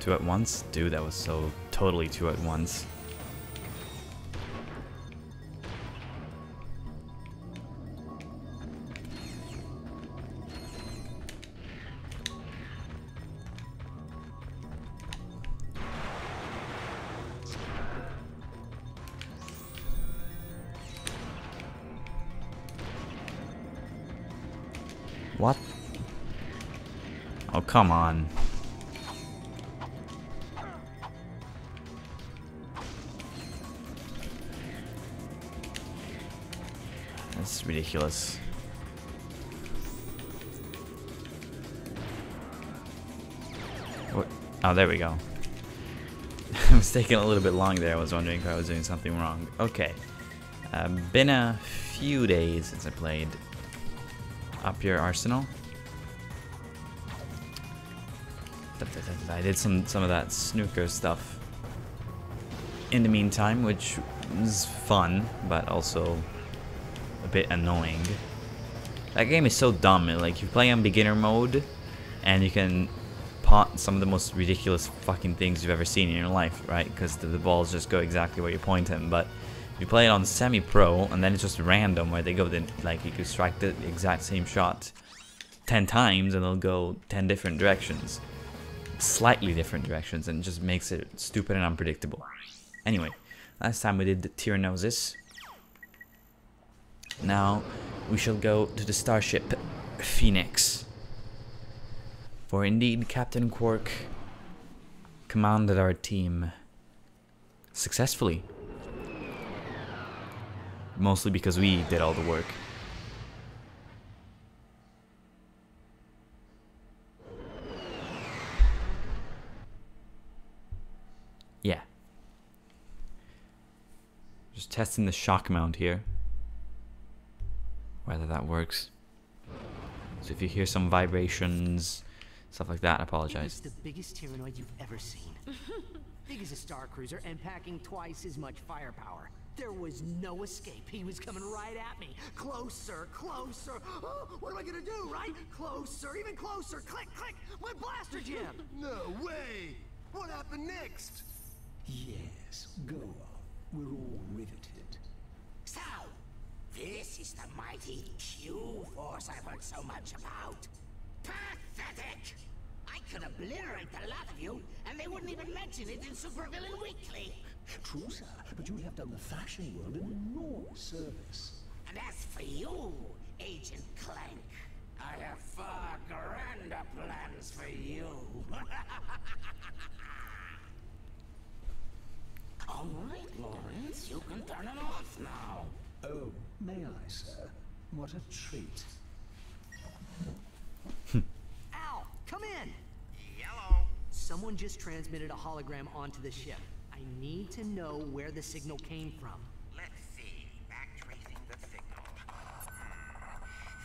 Two at once? Dude, that was so totally two at once. What? Oh, come on. That's ridiculous. What? Oh, there we go. It was taking a little bit long there. I was wondering if I was doing something wrong. Okay. Been a few days since I played Up Your Arsenal. I did some of that snooker stuff in the meantime, which was fun, but also a bit annoying. That game is so dumb. Like, you play on beginner mode, and you can pot some of the most ridiculous fucking things you've ever seen in your life, right? Because the balls just go exactly where you point them. But you play it on semi-pro, and then it's just random where they go. Like, you could strike the exact same shot 10 times, and they'll go 10 different directions, slightly different directions, and it just makes it stupid and unpredictable. Anyway, last time we did the Tyrannosis. Now we shall go to the starship Phoenix. For indeed, Captain Quark commanded our team successfully. Mostly because we did all the work. Yeah. Just testing the shock mount here. Whether that works. So if you hear some vibrations, stuff like that, I apologize. It's the biggest Tyrannoid you've ever seen. Big as a star cruiser and packing twice as much firepower. There was no escape. He was coming right at me. Closer, closer. Oh, what am I gonna do, right? Closer, even closer. Click, click. My blaster jam. No way! What happened next? Yes, go on. We're all riveted. So, this is the mighty Q force I've heard so much about. Pathetic! I could obliterate the lot of you, and they wouldn't even mention it in Supervillain Weekly. True, sir, but you have done the fashion world an enormous service. And as for you, Agent Clank, I have far grander plans for you. All right, Lawrence, you can turn it off now. Oh, may I, sir? What a treat. Al, come in. Yellow. Someone just transmitted a hologram onto the ship. I need to know where the signal came from. Let's see. Backtracing the signal.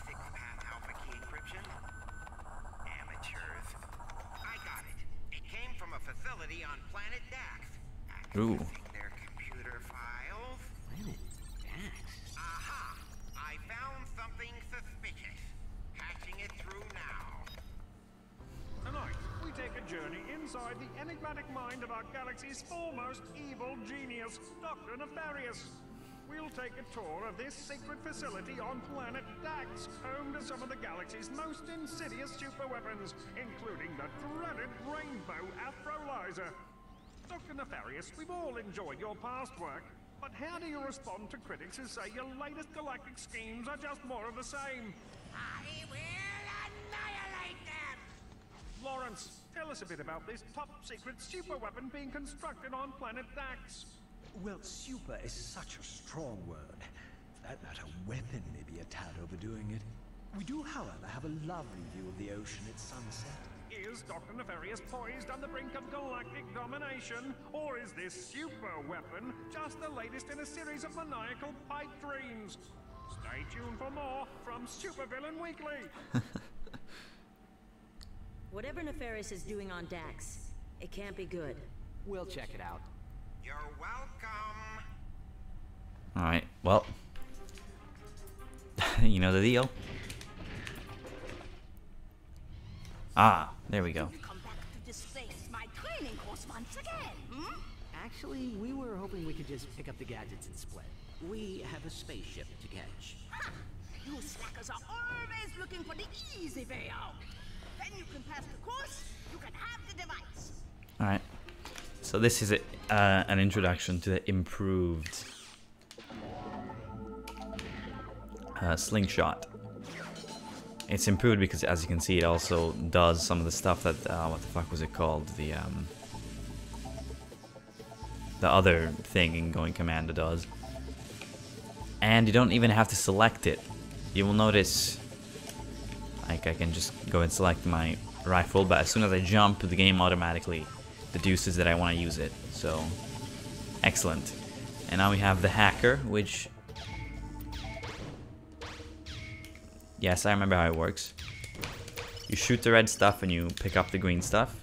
Six-path alpha key encryption. Amateurs. I got it. It came from a facility on planet Daxx. Ooh. Accessing their computer files. Planet Daxx? Aha! I found something suspicious. Patching it through now. Tonight, we take a journey inside the enigmatic mind of our galaxy's foremost evil genius, Dr. Nefarious. We'll take a tour of this secret facility on planet Daxx, home to some of the galaxy's most insidious superweapons, including the dreaded Rainbow Astrolaser. Dr. Nefarious, we've all enjoyed your past work, but how do you respond to critics who say your latest galactic schemes are just more of the same? I will annihilate them! Lawrence, tell us a bit about this top-secret superweapon being constructed on planet Daxx. Well, super is such a strong word. For that matter, weapon may be a tad overdoing it. We do, however, have a lovely view of the ocean at sunset. Is Dr. Nefarious poised on the brink of galactic domination, or is this super weapon just the latest in a series of maniacal pipe dreams? Stay tuned for more from Supervillain Weekly. Whatever Nefarious is doing on Daxx, it can't be good. We'll check it out. You're welcome. Alright, well. You know the deal. Ah, there we go. Come back to this space. My training once again, hmm? Actually, we were hoping we could just pick up the gadgets and split. We have a spaceship to catch. Ha! You slackers are always looking for the easy way out. When you can pass the course, you can have the device. Alright. So this is an introduction to the improved slingshot. It's improved because, as you can see, it also does some of the stuff that what the fuck was it called? The other thing in Going Commando does. And you don't even have to select it. You will notice, like, I can just go and select my rifle, but as soon as I jump, the game automatically deduces that I want to use it. So, excellent. And now we have the hacker, which... Yes, I remember how it works. You shoot the red stuff and you pick up the green stuff.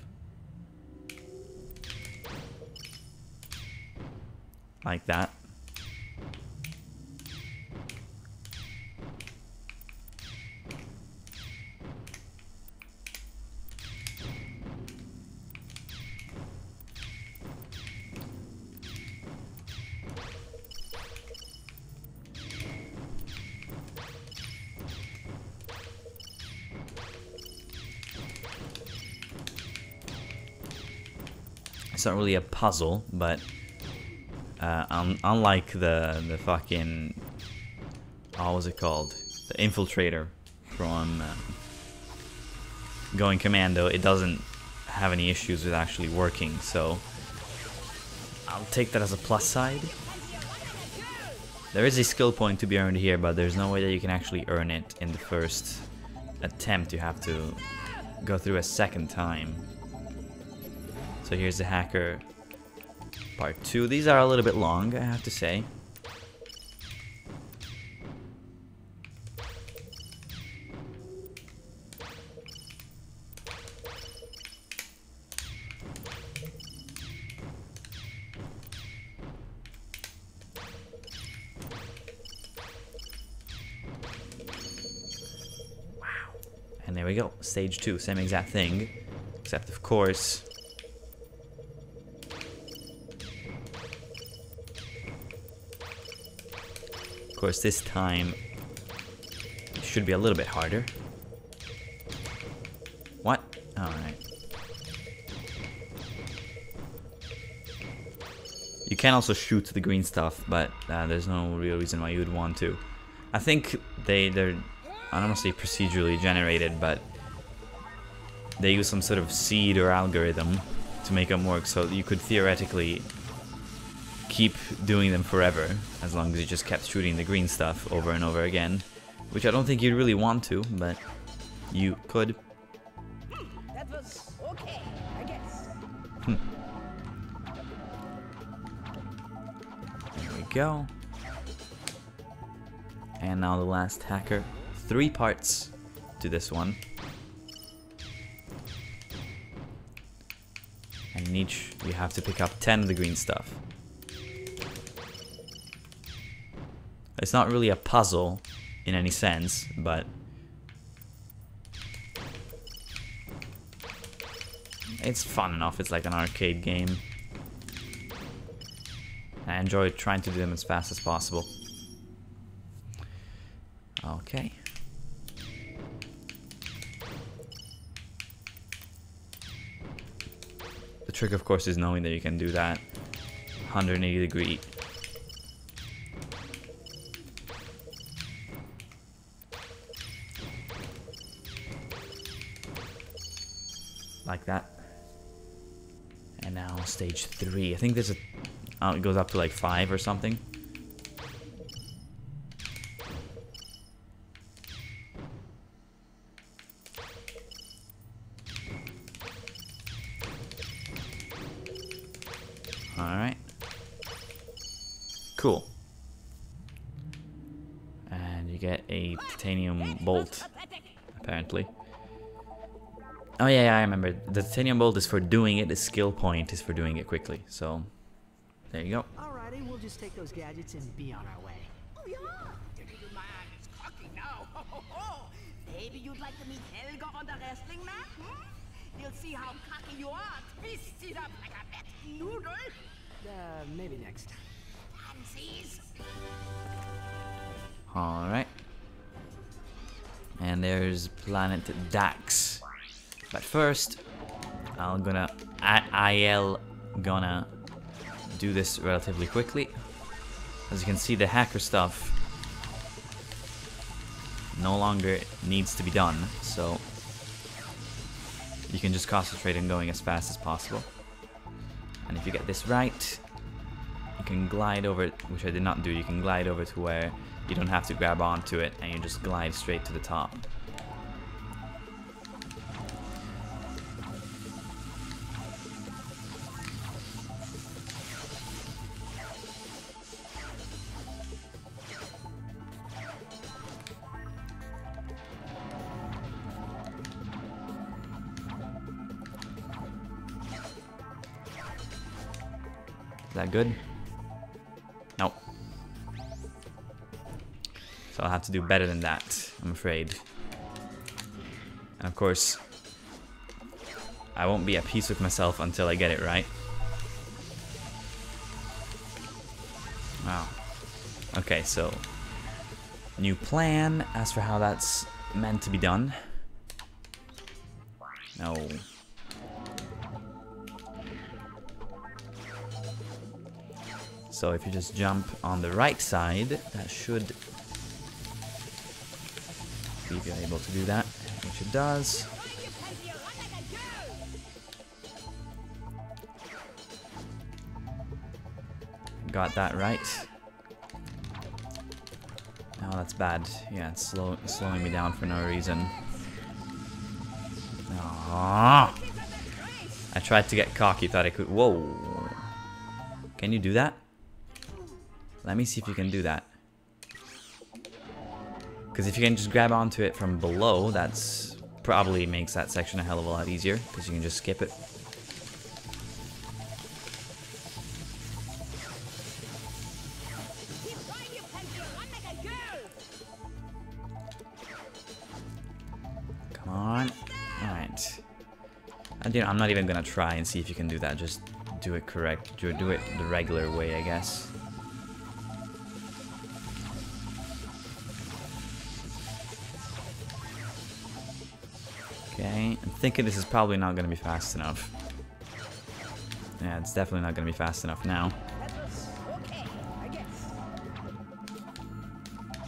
Like that. It's not really a puzzle, but unlike the fucking, what was it called? The infiltrator from Going Commando, it doesn't have any issues with actually working, so I'll take that as a plus side. There is a skill point to be earned here, but there's no way that you can actually earn it in the first attempt. You have to go through a second time. So here's the hacker part 2. These are a little bit long, I have to say. Wow. And there we go. Stage 2, same exact thing. Except, of course, this time it should be a little bit harder. What? Alright. You can also shoot the green stuff, but there's no real reason why you would want to. I think they're, I don't want to say procedurally generated, but they use some sort of seed or algorithm to make them work, so you could theoretically keep doing them forever, as long as you just kept shooting the green stuff over and over again, which I don't think you'd really want to, but you could. That was okay, I guess. There we go. And now the last hacker. 3 parts to this one. And in each you have to pick up 10 of the green stuff. It's not really a puzzle in any sense, but it's fun enough. It's like an arcade game. I enjoy trying to do them as fast as possible. Okay. The trick, of course, is knowing that you can do that 180 degree. Like that. And now stage 3. I think there's a... it goes up to like 5 or something. Alright. Cool. And you get a titanium bolt, apparently. Oh yeah, I remember. The titanium bolt is for doing it, the skill point is for doing it quickly. So, there you go. Alrighty, we'll just take those gadgets and be on our way. Oh yeah, the little man is cocky now. Maybe you'd like to meet Helga on the wrestling mat? Hmm? You'll see how cocky you are. Twist it up like a wet noodle. Maybe next time. Pansies. Alright. And there's planet Daxx. But first, I'll gonna do this relatively quickly. As you can see, the hacker stuff no longer needs to be done, so you can just concentrate on going as fast as possible. And if you get this right, you can glide over, which I did not do, you can glide over to where you don't have to grab onto it and you just glide straight to the top. Is that good? Nope. So I'll have to do better than that, I'm afraid. And of course, I won't be at peace with myself until I get it right. Wow. Okay, so new plan as for how that's meant to be done. No. So if you just jump on the right side, that should see if you're able to do that, which it does. Got that right. Oh, that's bad. Yeah, it's slowing me down for no reason. Aww. I tried to get cocky, thought I could. Whoa. Can you do that? Let me see if you can do that. Because if you can just grab onto it from below, that's probably makes that section a hell of a lot easier, because you can just skip it. Come on. Alright. I'm not even gonna try and see if you can do that. Just do it correct. Do it the regular way, I guess. Okay, I'm thinking this is probably not going to be fast enough. Yeah, it's definitely not going to be fast enough now.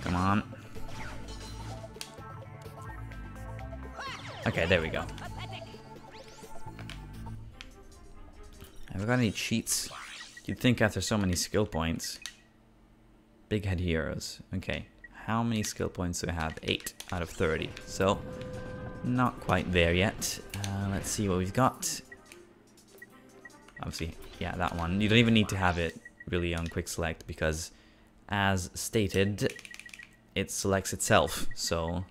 Come on. Okay, there we go. Have we got any cheats? You'd think after so many skill points. Big head heroes. Okay, how many skill points do I have? 8 out of 30. So, not quite there yet. Let's see what we've got. Obviously, yeah, that one. You don't even need to have it really on quick select because, as stated, it selects itself. So,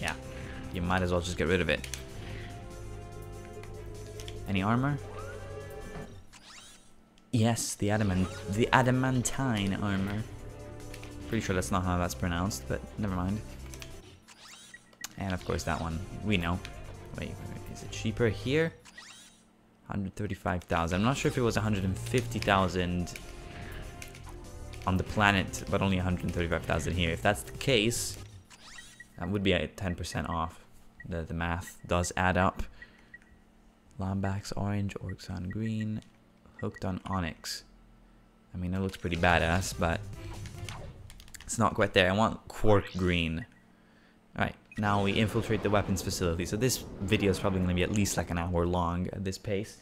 yeah, you might as well just get rid of it. Any armor? Yes, the adamantine armor. Pretty sure that's not how that's pronounced, but never mind. And of course that one, we know. Wait, is it cheaper here? 135,000. I'm not sure if it was 150,000 on the planet, but only 135,000 here. If that's the case, that would be at 10% off. The math does add up. Lombax orange, Orxon green, hooked on onyx. I mean, it looks pretty badass, but it's not quite there. I want quark green. Alright, now we infiltrate the weapons facility. So this video is probably going to be at least like an hour long at this pace.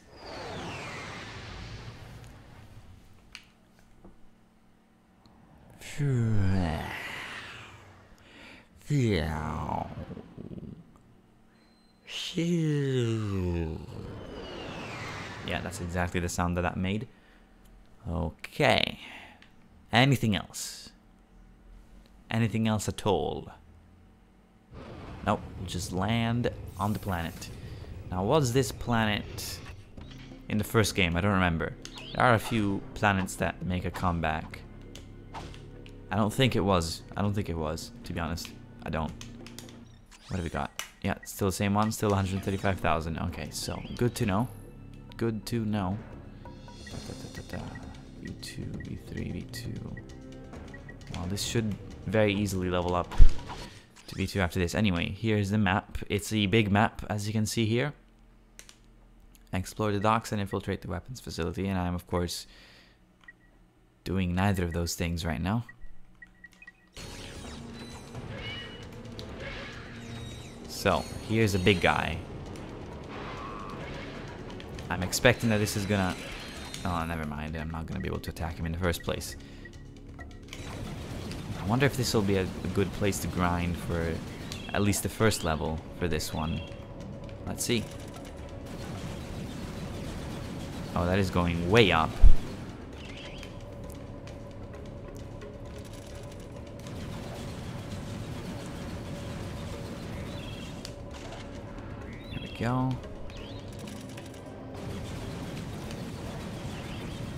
Yeah, that's exactly the sound that made. Okay. Anything else? Anything else at all? Nope, just land on the planet. Now, was this planet in the first game? I don't remember. There are a few planets that make a comeback. I don't think it was. I don't think it was, to be honest. I don't. What have we got? Yeah, still the same one, still 135,000. Okay, so good to know. Good to know. V2, V3, V2. Well, this should very easily level up to V2 after this. Anyway, here's the map. It's a big map, as you can see here. Explore the docks and infiltrate the weapons facility, and I'm of course doing neither of those things right now. So, here's a big guy. I'm expecting that this is gonna... Oh, never mind. I'm not gonna be able to attack him in the first place. I wonder if this will be a good place to grind for at least the first level for this one. Let's see. Oh, that is going way up. There we go.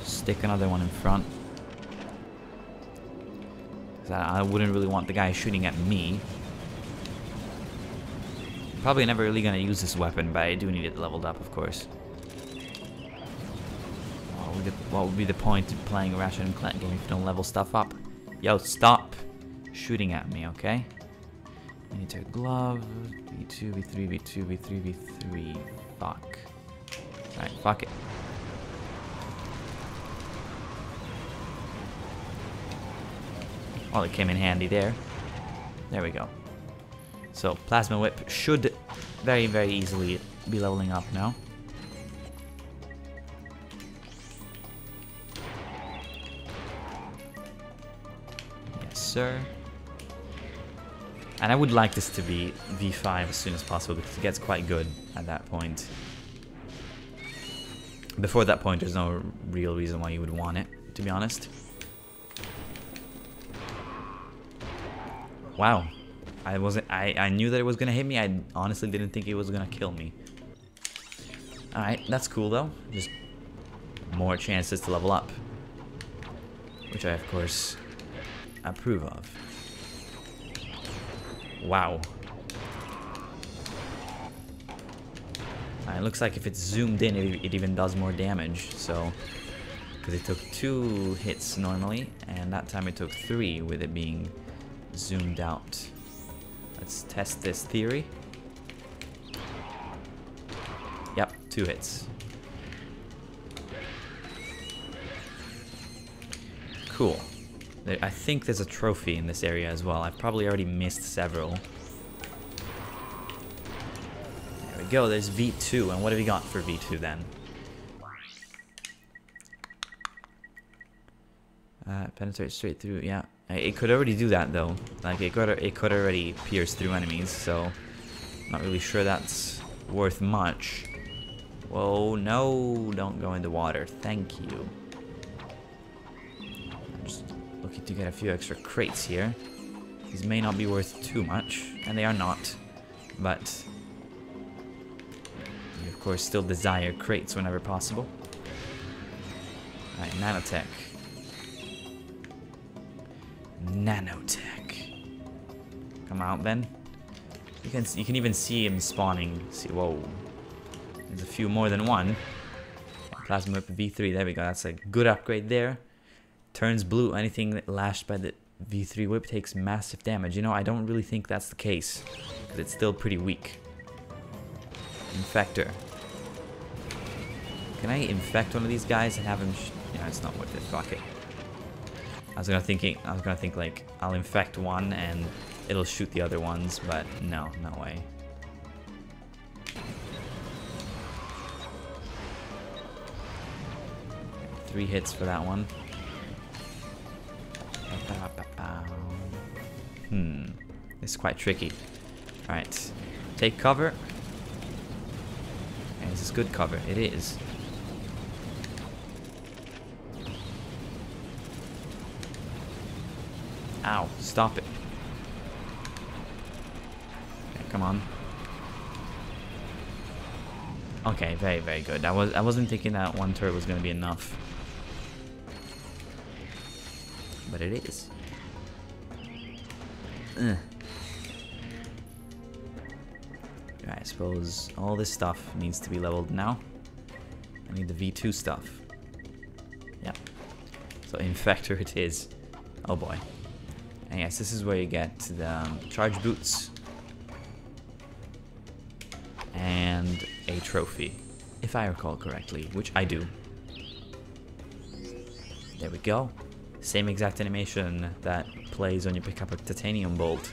Stick another one in front. 'Cause I wouldn't really want the guy shooting at me. Probably never really gonna use this weapon, but I do need it leveled up, of course. What would be the point of playing a Ratchet and Clank game if you don't level stuff up? Yo, stop shooting at me, okay? I need to glove. V2, V3, V2, V3, V3. Fuck. Alright, fuck it. Well, it came in handy there. There we go. So, Plasma Whip should very, very easily be leveling up now. Yes, sir. And I would like this to be V5 as soon as possible because it gets quite good at that point. Before that point, there's no real reason why you would want it, to be honest. Wow. I knew that it was gonna hit me. I honestly didn't think it was gonna kill me. Alright, that's cool though. Just more chances to level up. Which I of course approve of. Wow. It looks like if it's zoomed in, it even does more damage. So, because it took 2 hits normally, and that time it took 3 with it being zoomed out. Let's test this theory. Yep, 2 hits. Cool. I think there's a trophy in this area as well. I've probably already missed several. There we go, there's V2. And what have we got for V2 then? Penetrate straight through, yeah. It could already do that though. Like it could already pierce through enemies, so not really sure that's worth much. Whoa, no, don't go in the water. Thank you. I'm just looking to get a few extra crates here. These may not be worth too much, and they are not, but you of course still desire crates whenever possible. Alright, nanotech. Nanotech. Come out then. You can even see him spawning. See, whoa. There's a few more than one. Plasma Whip V3. There we go. That's a good upgrade there. Turns blue. Anything lashed by the V3 whip takes massive damage. You know, I don't really think that's the case because it's still pretty weak. Infector. Can I infect one of these guys and have him? Yeah, it's not worth it. Fuck it. I was gonna think like I'll infect one and it'll shoot the other ones, but no, no way. Three hits for that one. This is quite tricky. Alright, take cover. And is this good cover? It is. Ow, stop it. Okay, come on. Okay, very, very good. I wasn't thinking that one turret was gonna be enough. But it is. Okay, I suppose all this stuff needs to be leveled now. I need the V2 stuff. Yep. So Infector it is. Oh boy. And yes, this is where you get the charge boots. And a trophy. If I recall correctly, which I do. There we go. Same exact animation that plays when you pick up a titanium bolt.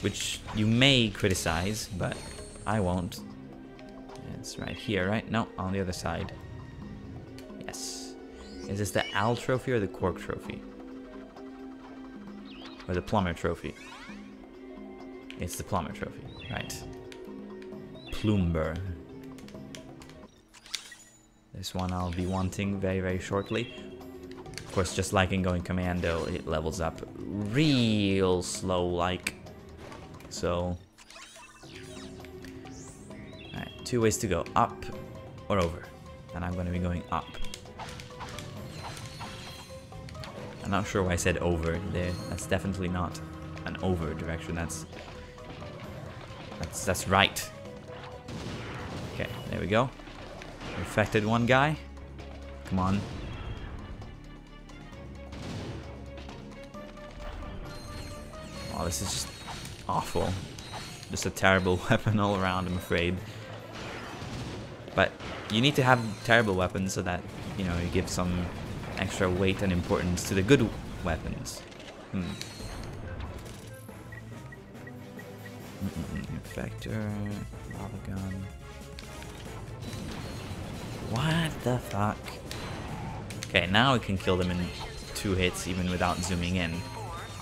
Which you may criticize, but I won't. It's right here, right? No, on the other side. Yes. Is this the Owl trophy or the Quark trophy? Or the Plumber trophy? It's the Plumber trophy, right. Plumber. This one I'll be wanting very, very shortly. Of course, just like in Going Commando, it levels up real slow, like. So, alright, 2 ways to go, up or over. And I'm going to be going up. I'm not sure why I said over there. That's definitely not an over direction. That's right. Okay, there we go. Infected one guy. Come on. Oh, this is just awful. Just a terrible weapon all around, I'm afraid. But you need to have terrible weapons so that, you know, you give some extra weight and importance to the good weapons. Infector, lava gun. What the fuck? Okay, now we can kill them in 2 hits even without zooming in,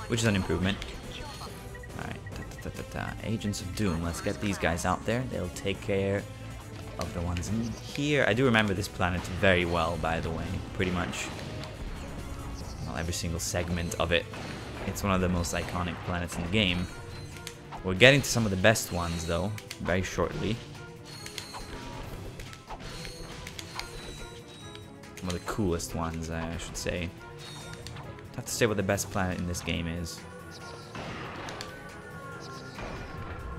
which is an improvement. Agents of Doom. Let's get these guys out there. They'll take care of the ones in here. I do remember this planet very well, by the way. Pretty much, well, every single segment of it. It's one of the most iconic planets in the game. We're getting to some of the best ones, though, very shortly. Some of the coolest ones, I should say. I have to say what the best planet in this game is.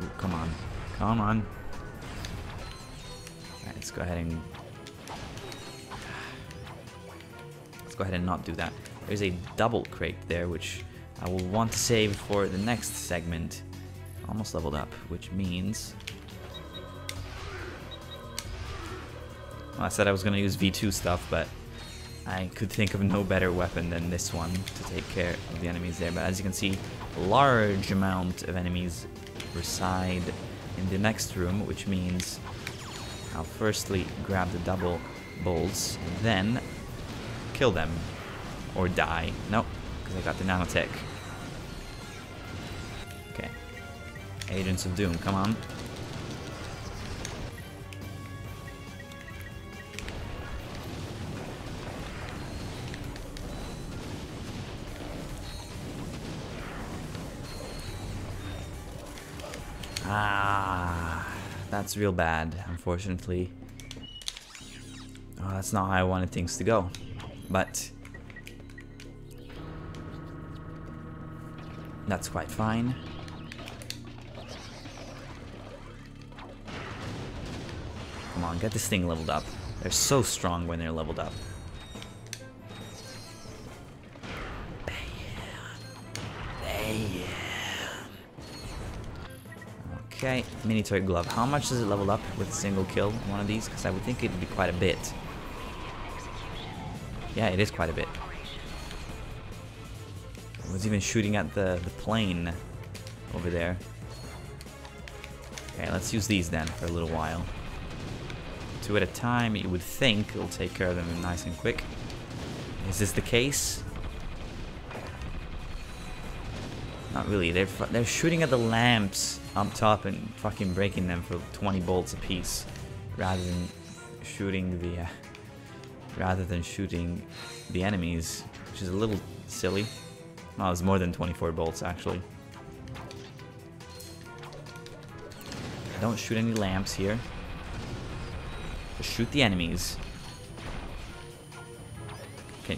Ooh, come on. Come on. Alright, let's go ahead and... Let's go ahead and not do that. There's a double crate there, which I will want to save for the next segment. Almost leveled up, which means... Well, I said I was going to use V2 stuff, but I could think of no better weapon than this one to take care of the enemies there. But as you can see, a large amount of enemies reside in the next room, which means I'll firstly grab the double bolts, then kill them. Or die. Nope, because I got the nanotech. Okay. Agents of Doom, come on. Ah, that's real bad, unfortunately. Oh, that's not how I wanted things to go. But that's quite fine. Come on, get this thing leveled up. They're so strong when they're leveled up. Okay, mini toy glove. How much does it level up with a single kill? One of these? Because I would think it'd be quite a bit. Yeah, it is quite a bit. I was even shooting at the plane over there. Okay, let's use these then for a little while. 2 at a time, you would think it'll take care of them nice and quick. Is this the case? Not really. They're shooting at the lamps up top and fucking breaking them for 20 bolts apiece, rather than shooting the enemies, which is a little silly. Well, it's more than 24 bolts actually. Don't shoot any lamps here. Just shoot the enemies.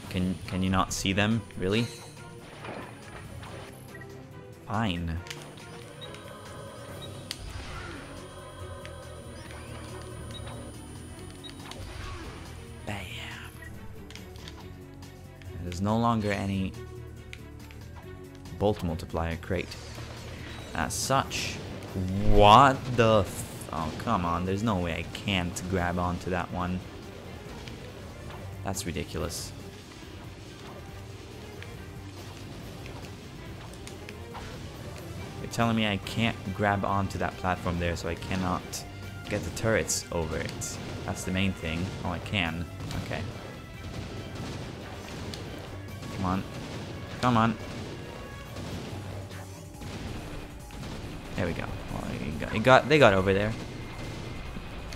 Can you not see them? Really? Fine. There's no longer any bolt multiplier crate. As such, what the oh, come on, there's no way I can't grab onto that one. That's ridiculous. You're telling me I can't grab onto that platform there, so I cannot get the turrets over it. That's the main thing. Oh, I can. Okay. Come on. Come on. There we go. Well, they got over there.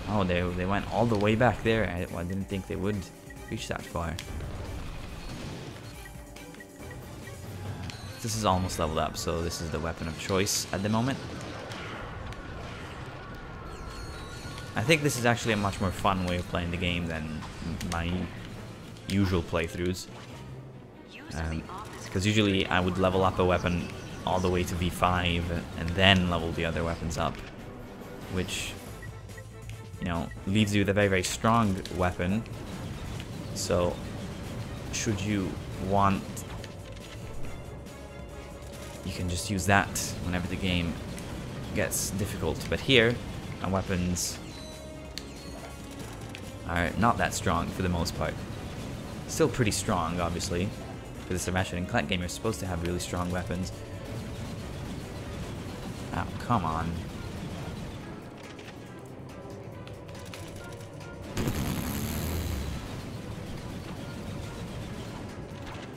Oh, they went all the way back there. I didn't think they would reach that far. This is almost leveled up, so this is the weapon of choice at the moment. I think this is actually a much more fun way of playing the game than my usual playthroughs. Because usually I would level up a weapon all the way to V5 and then level the other weapons up, which, you know, leaves you with a very, very strong weapon. So should you want, you can just use that whenever the game gets difficult. But here, our weapons are not that strong for the most part. Still pretty strong, obviously. For this Ratchet Clank game, you're supposed to have really strong weapons. Oh, come on.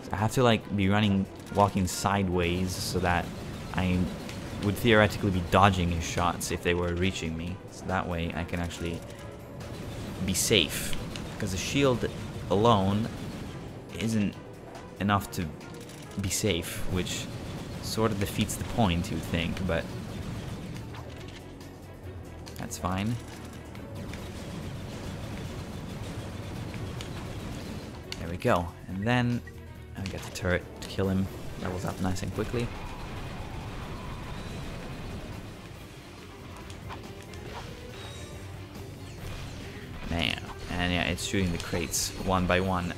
So I have to like be walking sideways so that I would theoretically be dodging his shots if they were reaching me. So that way I can actually be safe. Because the shield alone isn't enough to be safe, which sort of defeats the point, you'd think, but that's fine. There we go. And then I get the turret to kill him. Levels up nice and quickly. Man. And yeah, it's shooting the crates one by one.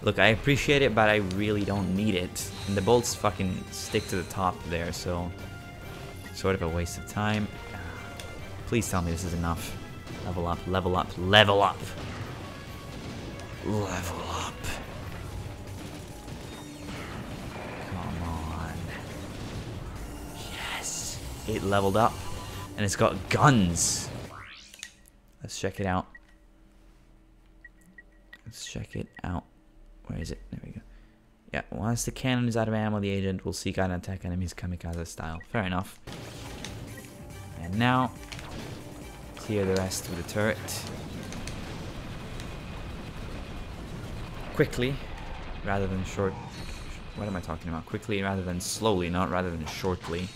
Look, I appreciate it, but I really don't need it. And the bolts fucking stick to the top there, so sort of a waste of time. Please tell me this is enough. Level up, level up, level up. Level up. Come on. Yes. It leveled up. And it's got guns. Let's check it out. Let's check it out. Where is it? There we go. Yeah, once the cannon is out of ammo, the agent will seek out and attack enemies kamikaze style. Fair enough. And now, clear the rest with the turret. Quickly, rather than short. What am I talking about? Quickly rather than slowly, not rather than shortly.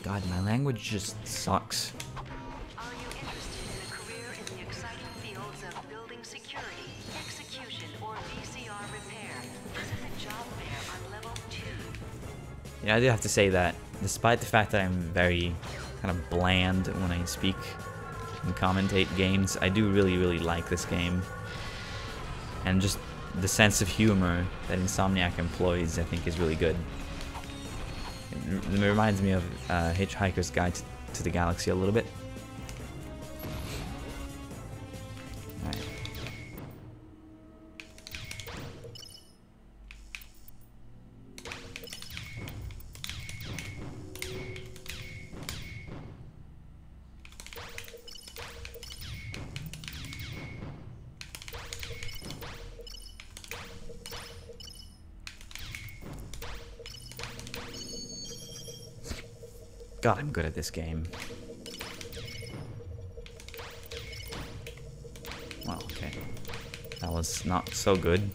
God, my language just sucks. Are you interested in a career in the exciting fields of building security, execution, or VCR repair? Visit the job fair on level 2. Yeah, I do have to say that, despite the fact that I'm very kind of bland when I speak and commentate games, I do really, really like this game. And just the sense of humor that Insomniac employs, I think, is really good. It reminds me of Hitchhiker's Guide to the Galaxy a little bit. Alright. God, I'm good at this game. Well, okay. That was not so good.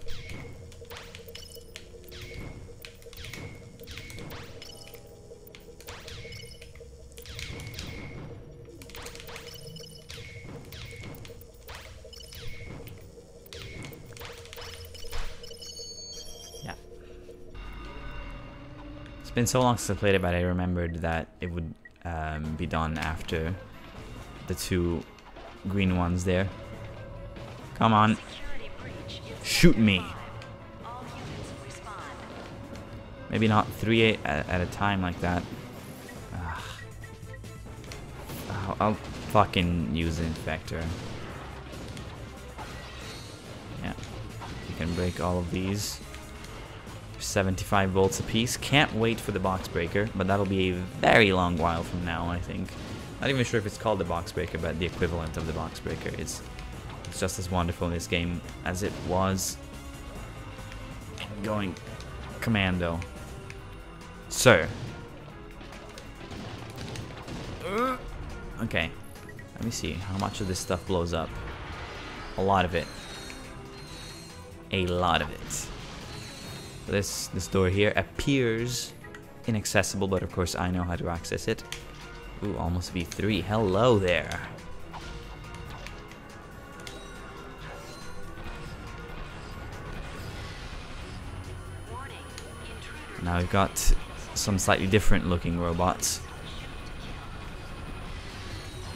Yeah. It's been so long since I played it, but I remembered that it would be done after the 2 green ones there. Come on. Shoot me. Maybe not 3 at a time like that. I'll fucking use the Infector. Yeah. You can break all of these. 75 volts apiece. Can't wait for the box breaker, but that'll be a very long while from now, I think. Not even sure if it's called the box breaker, but the equivalent of the box breaker. It's just as wonderful in this game as it was going commando. Sir. Okay. Let me see how much of this stuff blows up. A lot of it. A lot of it. This door here appears inaccessible, but of course I know how to access it. Ooh, almost V3. Hello there. Now we've got some slightly different looking robots.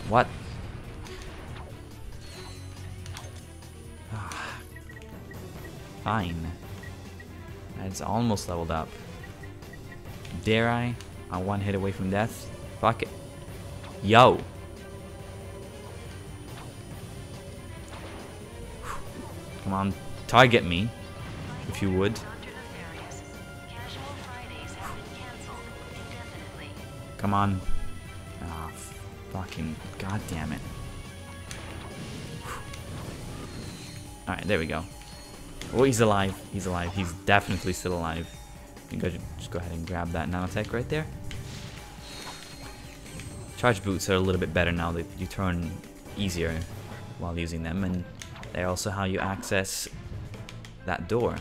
What? Fine. It's almost leveled up. Dare I? I'm one hit away from death. Fuck it. Yo! Come on, target me, if you would. Come on. Ah, fucking goddamn it. Alright, there we go. Oh, he's alive. He's alive. He's definitely still alive. You can just go ahead and grab that nanotech right there. Charge boots are a little bit better now that you turn easier while using them, and they're also how you access that door.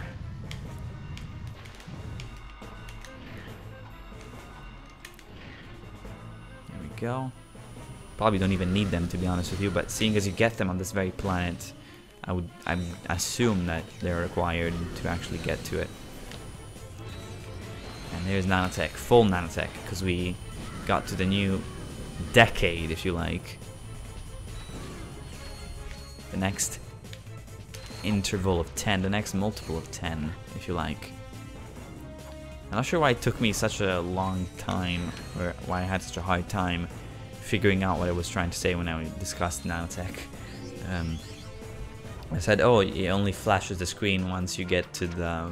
There we go. Probably don't even need them, to be honest with you, but seeing as you get them on this very planet, I assume that they're required to actually get to it. And there's nanotech, full nanotech, because we got to the new decade, if you like. The next interval of 10, the next multiple of 10, if you like. I'm not sure why it took me such a long time, or why I had such a hard time figuring out what I was trying to say when I discussed nanotech. I said, oh, it only flashes the screen once you get to the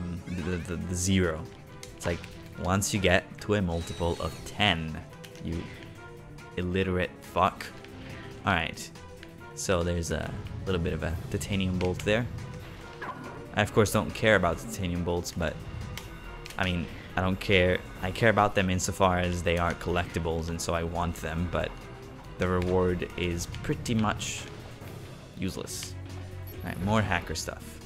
0. It's like, once you get to a multiple of 10, you illiterate fuck. Alright, so there's a little bit of a titanium bolt there. I of course don't care about titanium bolts, but I mean, I don't care. I care about them insofar as they are collectibles, and so I want them, but the reward is pretty much useless. Alright, more hacker stuff.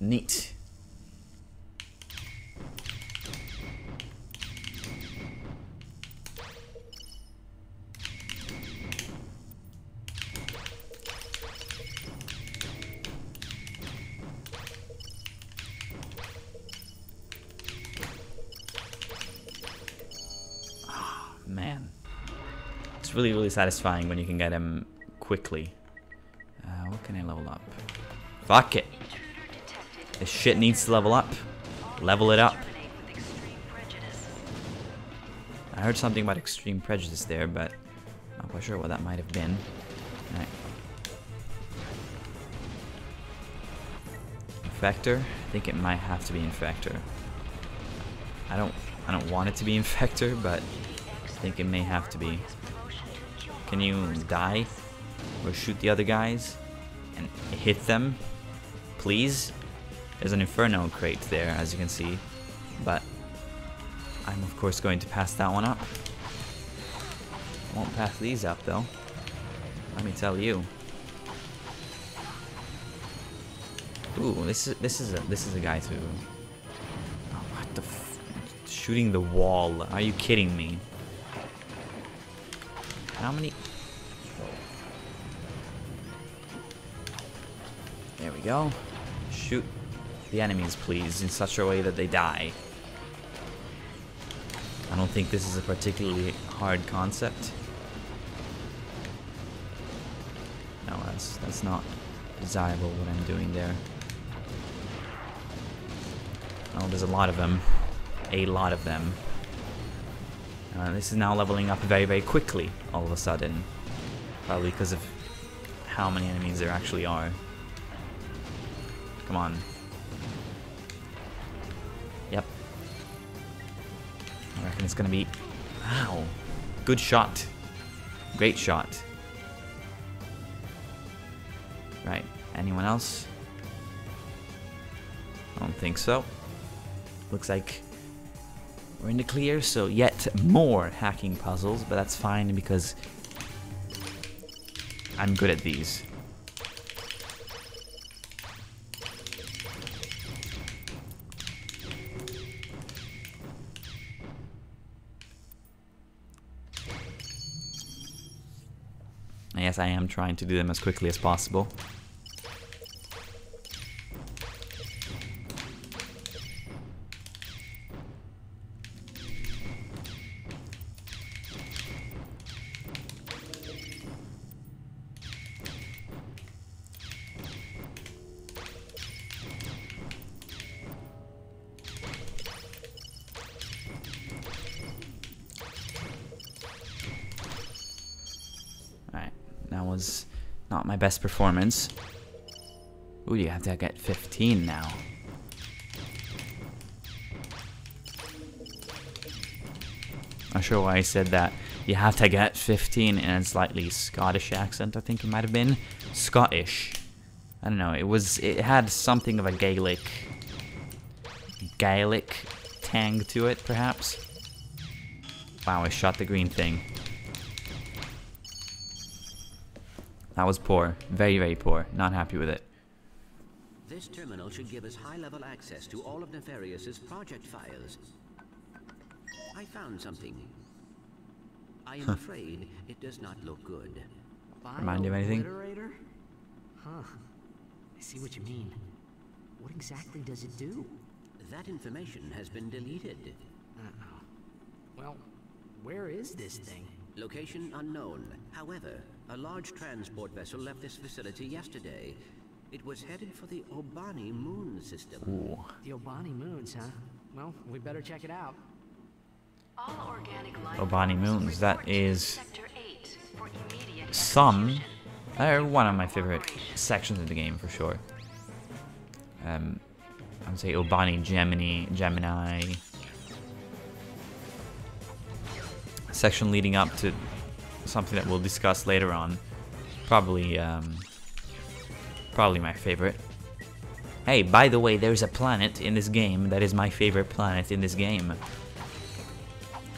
Neat. Man, it's really satisfying when you can get him quickly. What can I level up? Fuck it. This shit needs to level up. Level it up. I heard something about extreme prejudice there, but I'm not quite sure what that might have been. Alright. Infector? I think it might have to be Infector. I don't want it to be Infector, but I think it may have to be. Can you die? Or shoot the other guys? And hit them? Please? There's an Inferno crate there, as you can see. But I'm of course going to pass that one up. Won't pass these up though. Let me tell you. Ooh, this is a guy too. Oh, what the shooting the wall. Are you kidding me? How many? There we go. Shoot. the enemies, please, in such a way that they die. I don't think this is a particularly hard concept. No, that's not desirable what I'm doing there. Oh, there's a lot of them. A lot of them. This is now leveling up very, very quickly, all of a sudden. Probably because of how many enemies there actually are. Come on. Yep. I reckon it's gonna be... Wow. Good shot. Great shot. Right. Anyone else? I don't think so. Looks like we're in the clear, so yet more hacking puzzles, but that's fine because I'm good at these. And yes, I am trying to do them as quickly as possible. That was not my best performance. Ooh, you have to get 15 now. Not sure why I said that. You have to get 15 in a slightly Scottish accent, I think it might have been. Scottish. I don't know, it had something of a Gaelic tang to it, perhaps. Wow, I shot the green thing. That was poor. Very, very poor. Not happy with it. This terminal should give us high-level access to all of Nefarious's project files. I found something. I am afraid it does not look good. Remind you of anything? Obliterator? Huh. I see what you mean. What exactly does it do? That information has been deleted. Uh-oh. Well, where is this thing? Location unknown. However, a large transport vessel left this facility yesterday. It was headed for the Obani moon system. Ooh. The Obani moons, huh? Well, we better check it out. All organic life Obani forms moons, that report to is Sector 8 for immediate some. execution. They're one of my favorite sections of the game for sure. I would say Obani, Gemini. Section leading up to something that we'll discuss later on. Probably my favorite. Hey, by the way, there's a planet in this game that is my favorite planet in this game.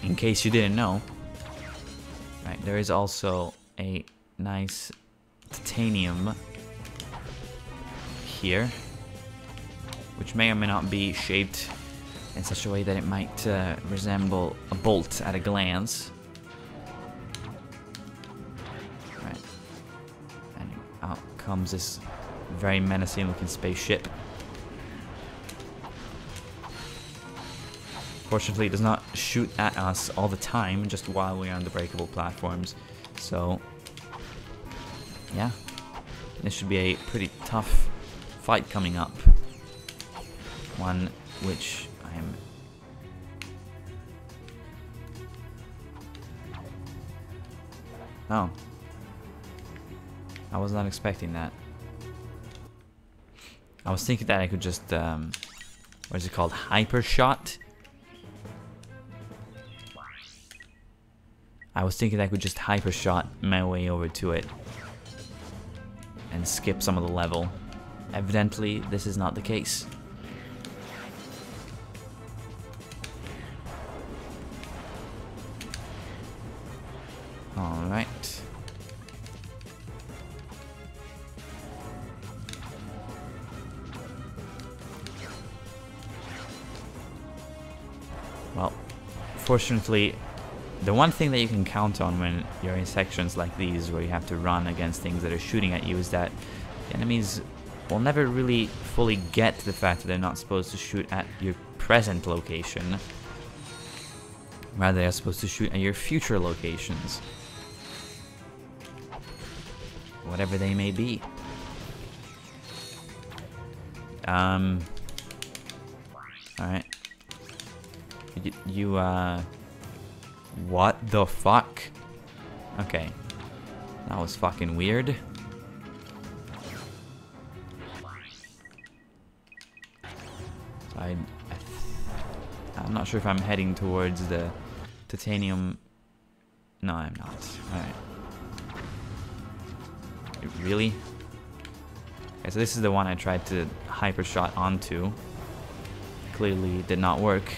In case you didn't know. Right, there is also a nice titanium here, which may or may not be shaped in such a way that it might resemble a bolt at a glance. Right. And out comes this very menacing looking spaceship. Fortunately, it does not shoot at us all the time, just while we're on the breakable platforms. So, yeah. This should be a pretty tough fight coming up. One which I'm... Oh. I was not expecting that. I was thinking that I could just, what is it called? Hyper shot? I was thinking I could just hyper shot my way over to it and skip some of the level. Evidently, this is not the case. Alright. Well, fortunately, the one thing that you can count on when you're in sections like these where you have to run against things that are shooting at you is that the enemies we'll never really fully get the fact that they're not supposed to shoot at your present location. Rather, they're supposed to shoot at your future locations. Whatever they may be. Alright. You, what the fuck? Okay. That was fucking weird. I'm not sure if I'm heading towards the titanium. No, I'm not. Alright. Really? Okay, so this is the one I tried to hyper shot onto. Clearly did not work.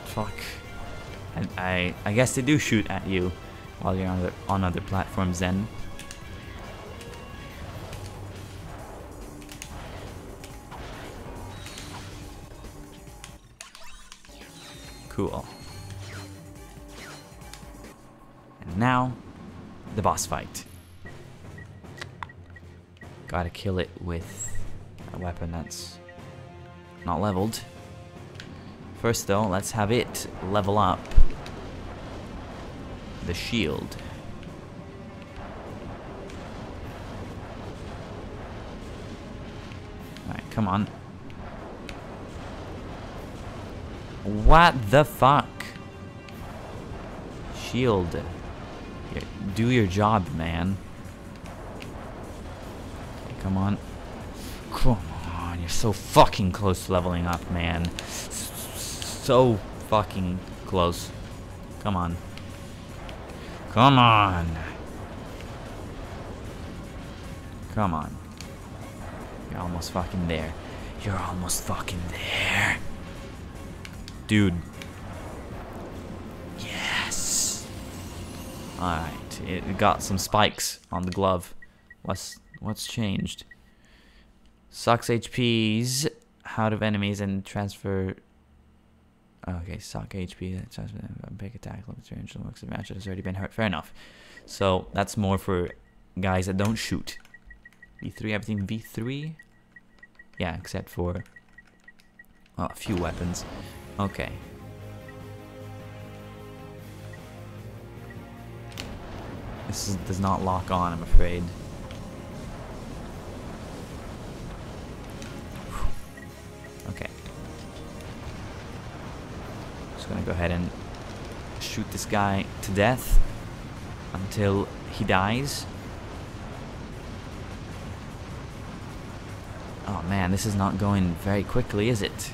Fuck. And I guess they do shoot at you while you're on other platforms then. Cool. And now, the boss fight. Gotta kill it with a weapon that's not leveled. First though, let's have it level up the shield. Alright, come on. What the fuck? Shield. Here, do your job, man. Okay, come on. Come on, you're so fucking close to leveling up, man. So fucking close. Come on. Come on. Come on. You're almost fucking there. You're almost fucking there. Dude. Yes. Alright. It got some spikes on the glove. What's changed? Sucks HPs out of enemies and transfer. Okay, suck HP. That's a big attack. Range looks match has already been hurt. Fair enough. So that's more for guys that don't shoot. V3, everything V3. Yeah, except for a few weapons. Okay. This does not lock on, I'm afraid. Okay. Just gonna go ahead and shoot this guy to death until he dies. Oh man, this is not going very quickly, is it?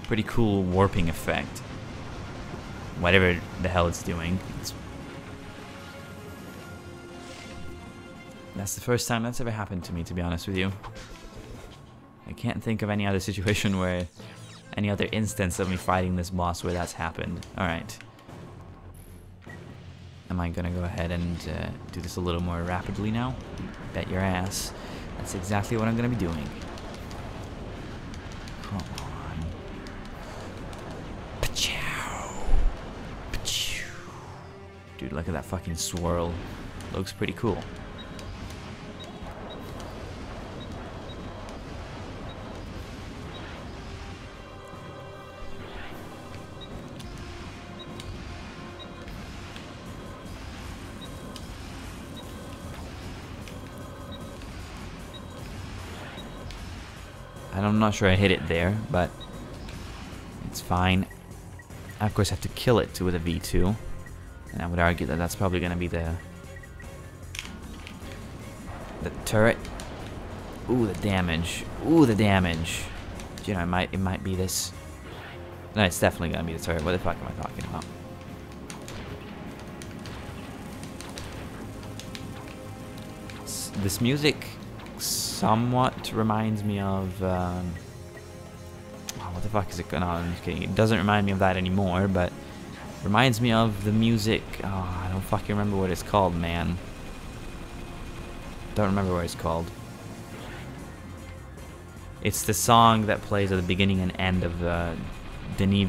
Pretty cool warping effect. Whatever the hell it's doing. That's the first time that's ever happened to me, to be honest with you. I can't think of any other situation where, any other instance of me fighting this boss where that's happened. Alright. Am I gonna go ahead and do this a little more rapidly now? Bet your ass. That's exactly what I'm gonna be doing. Come on. Dude, look at that fucking swirl. Looks pretty cool. I'm not sure I hit it there, but it's fine. I of course have to kill it with a V2. And I would argue that that's probably going to be the turret. Ooh, the damage. Ooh, the damage. You know, it might be this. No, it's definitely going to be the turret. What the fuck am I talking about? This music somewhat reminds me of what the fuck is it going on? I'm just kidding. It doesn't remind me of that anymore, but reminds me of the music. Oh, I don't fucking remember what it's called, man. Don't remember what it's called. It's the song that plays at the beginning and end of Denis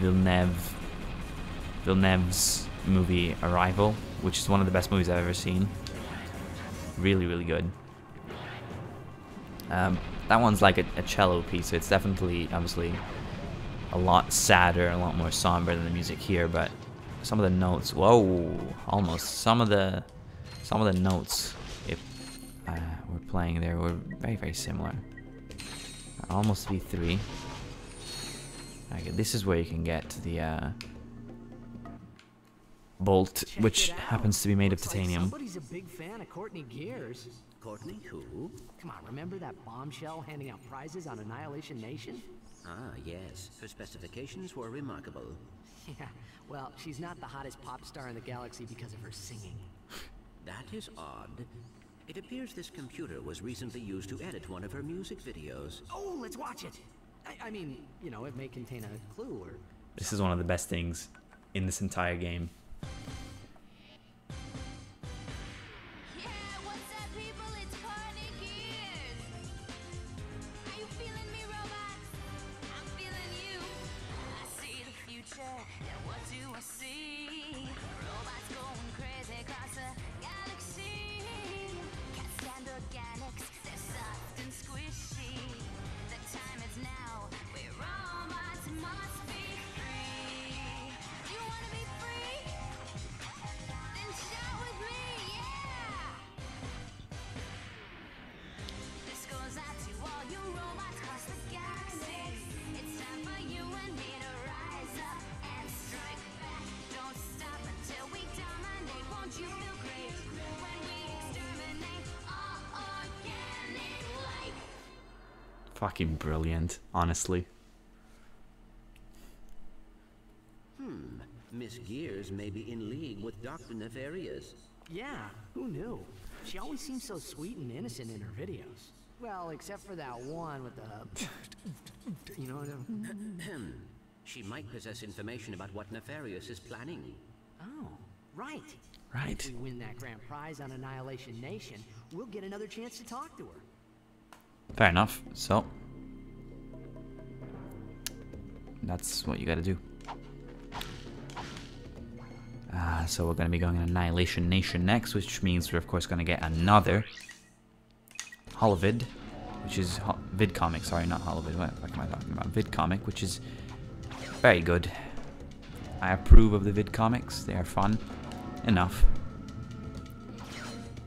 Villeneuve's movie Arrival, which is one of the best movies I've ever seen. Really, really good. That one's like a cello piece, so it's definitely, obviously, a lot sadder, a lot more somber than the music here, but some of the notes, whoa, almost, some of the notes we're playing there were very, very similar. Almost V3. Okay, this is where you can get the bolt, which happens to be made of titanium. Somebody's a big fan of Courtney Gears. Courtney who? Come on, remember that bombshell handing out prizes on Annihilation Nation? Ah, yes. Her specifications were remarkable. Yeah, well, she's not the hottest pop star in the galaxy because of her singing. That is odd. It appears this computer was recently used to edit one of her music videos. Oh, let's watch it! I mean, you know, it may contain a clue or... This is one of the best things in this entire game. Fucking brilliant, honestly. Miss Gears may be in league with Dr. Nefarious. Yeah, who knew? She always seems so sweet and innocent in her videos. Well, except for that one with the... you know what I mean? She might possess information about what Nefarious is planning. Oh, right. Right. If we win that grand prize on Annihilation Nation, we'll get another chance to talk to her. Fair enough. So that's what you gotta do. So we're gonna be going on Annihilation Nation next, which means we're of course gonna get another holovid, which is vidcomic. Sorry, not holovid. What the fuck am I talking about? Vidcomic, which is very good. I approve of the vidcomics. They are fun enough.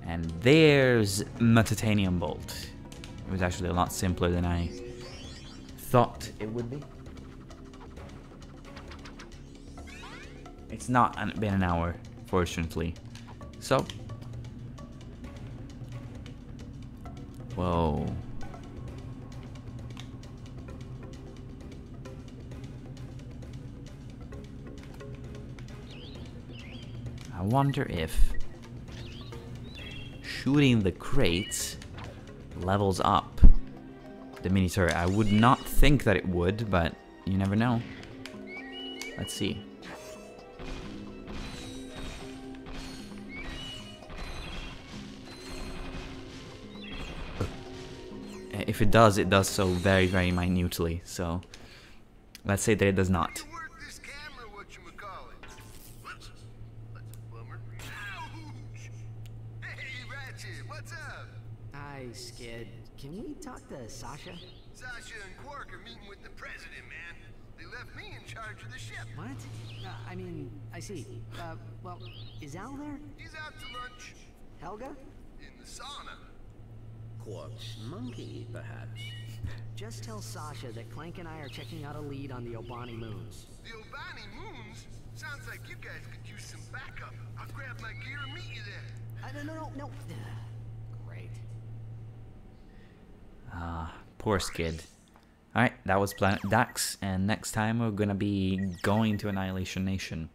And there's my titanium bolt. It was actually a lot simpler than I thought it would be. It's not been an hour, fortunately. So. Whoa. I wonder if shooting the crates levels up the mini turret. I would not think that it would, but you never know. Let's see. If it does so very, very minutely. So let's say that it does not. Hi, Skid. Can we talk to Sasha? Sasha and Quark are meeting with the president, man. They left me in charge of the ship. What? I mean, I see. Well, is Al there? He's out to lunch. Helga? In the sauna. Quark's monkey, perhaps. Just tell Sasha that Clank and I are checking out a lead on the Obani moons. The Obani moons? Sounds like you guys could use some backup. I'll grab my gear and meet you there. No. Great. Poor Skid. Alright, that was Planet Daxx, and next time we're gonna be going to Annihilation Nation.